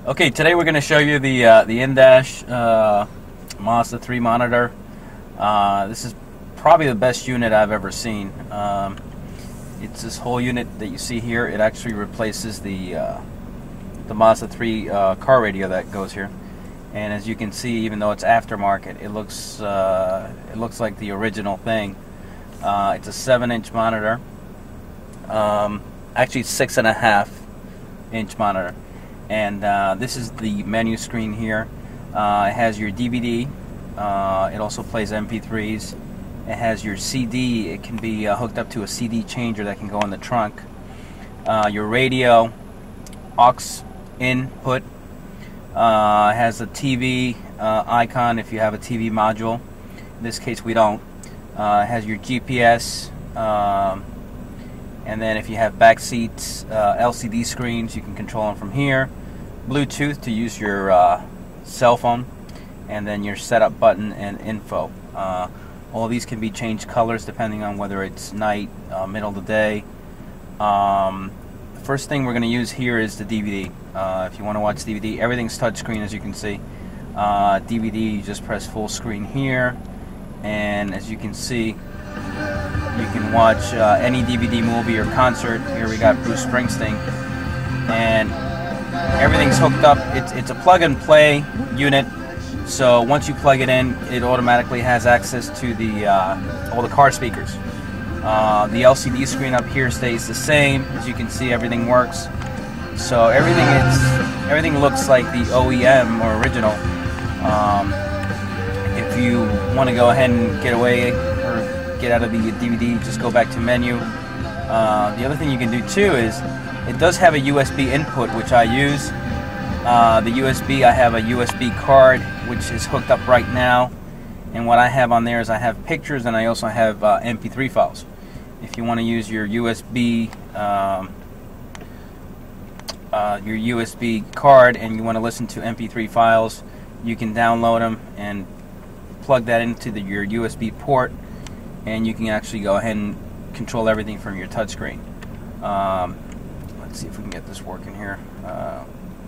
Okay, today we're going to show you the in-dash Mazda 3 monitor. This is probably the best unit I've ever seen. It's this whole unit that you see here. It actually replaces the Mazda 3 car radio that goes here. And as you can see, even though it's aftermarket, it looks like the original thing. It's a 7-inch monitor. Actually 6.5-inch monitor. And this is the menu screen here. It has your DVD. It also plays MP3s. It has your CD. It can be hooked up to a CD changer that can go in the trunk. Your radio, aux input. It has a TV icon if you have a TV module. In this case, we don't. It has your GPS. And then if you have back seats, LCD screens, you can control them from here. Bluetooth to use your cell phone. And then your setup button and info. All of these can be changed colors depending on whether it's night, middle of the day. The first thing we're going to use here is the DVD. If you want to watch DVD, everything's touchscreen as you can see. DVD, you just press full screen here. And as you can see, you can watch any DVD movie or concert. Here we got Bruce Springsteen, and everything's hooked up. It's a plug-and-play unit, so once you plug it in, it automatically has access to the all the car speakers. The LCD screen up here stays the same. As you can see, everything works. So everything looks like the OEM or original. If you want to go ahead and get away or get out of the DVD, just go back to menu. The other thing you can do too is it does have a USB input, which I use. The USB, I have a USB card which is hooked up right now, and what I have on there is I have pictures and I also have MP3 files. If you want to use your USB card and you want to listen to MP3 files, you can download them and plug that into your USB port, and you can actually go ahead and control everything from your touchscreen. Let's see if we can get this working here.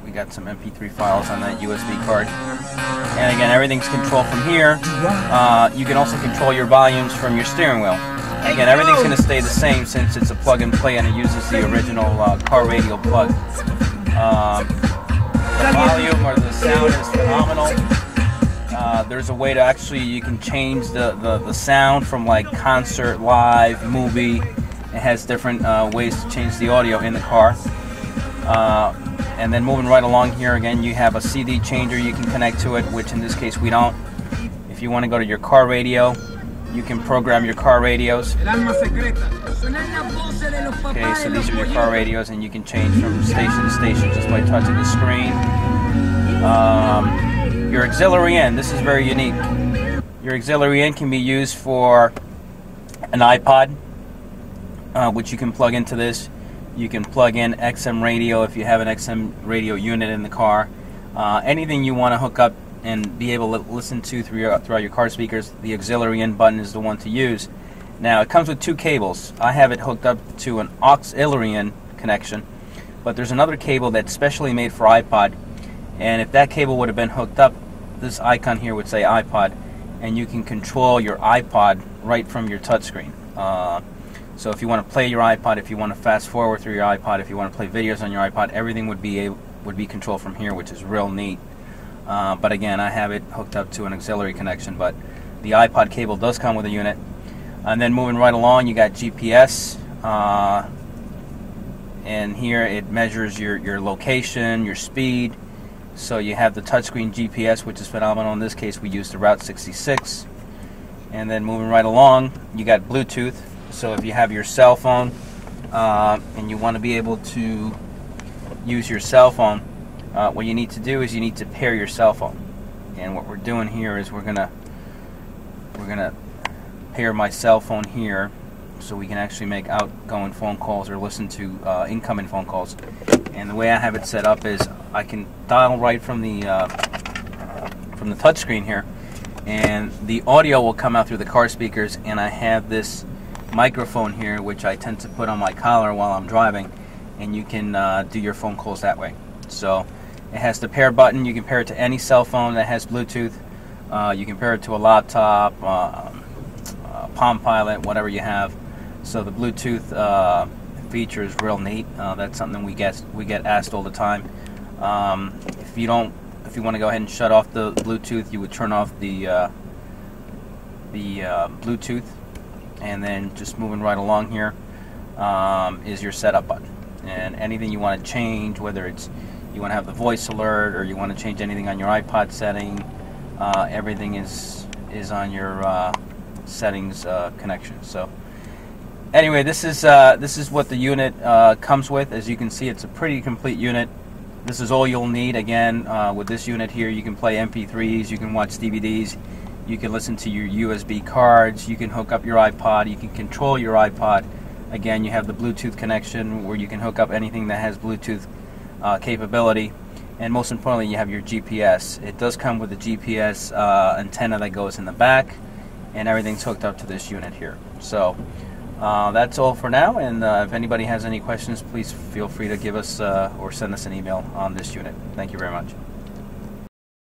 We got some MP3 files on that USB card. And again, everything's controlled from here. You can also control your volumes from your steering wheel. Again, everything's going to stay the same since it's a plug and play and it uses the original car radio plug. The volume or the sound is phenomenal. There's a way to actually, you can change the sound from like concert, live, movie. It has different ways to change the audio in the car. And then moving right along here, again, you have a CD changer you can connect to it, which in this case we don't. If you want to go to your car radio, you can program your car radios. Okay, so these are your car radios, and you can change from station to station just by touching the screen. Your auxiliary in, this is very unique. Your auxiliary in can be used for an iPod, which you can plug into this. You can plug in XM radio if you have an XM radio unit in the car. Anything you want to hook up and be able to listen to throughout your car speakers, the auxiliary in button is the one to use. Now, it comes with 2 cables. I have it hooked up to an auxiliary in connection, but there's another cable that's specially made for iPod, and if that cable would have been hooked up, this icon here would say iPod, and you can control your iPod right from your touchscreen. So if you want to play your iPod, if you want to fast forward through your iPod, if you want to play videos on your iPod, everything would be controlled from here, which is real neat. But again, I have it hooked up to an auxiliary connection, but the iPod cable does come with a unit. And then moving right along, you got GPS, and here it measures your location, your speed. So you have the touchscreen GPS, which is phenomenal. In this case, we use the Route 66. And then moving right along, you got Bluetooth. So if you have your cell phone and you want to be able to use your cell phone, what you need to do is you need to pair your cell phone. And what we're doing here is we're gonna pair my cell phone here, so we can actually make outgoing phone calls or listen to incoming phone calls. And the way I have it set up is I can dial right from the touchscreen here, and the audio will come out through the car speakers. And I have this microphone here, which I tend to put on my collar while I'm driving, and you can do your phone calls that way. So It has the pair button. You can pair it to any cell phone that has Bluetooth. You can pair it to a laptop, Palm Pilot, whatever you have. So the Bluetooth feature is real neat. That's something we get asked all the time. If you want to go ahead and shut off the Bluetooth, you would turn off the Bluetooth, and then just moving right along here is your setup button. And anything you want to change, whether it's you want to have the voice alert or you want to change anything on your iPod setting, everything is on your settings connection. So anyway, this is what the unit comes with. As you can see, it's a pretty complete unit. This is all you'll need. Again, with this unit here, you can play MP3s, you can watch DVDs, you can listen to your USB cards, you can hook up your iPod, you can control your iPod. Again, you have the Bluetooth connection where you can hook up anything that has Bluetooth capability, and most importantly, you have your GPS. It does come with a GPS antenna that goes in the back, and everything's hooked up to this unit here. So that's all for now, and if anybody has any questions, please feel free to give us or send us an email on this unit. Thank you very much.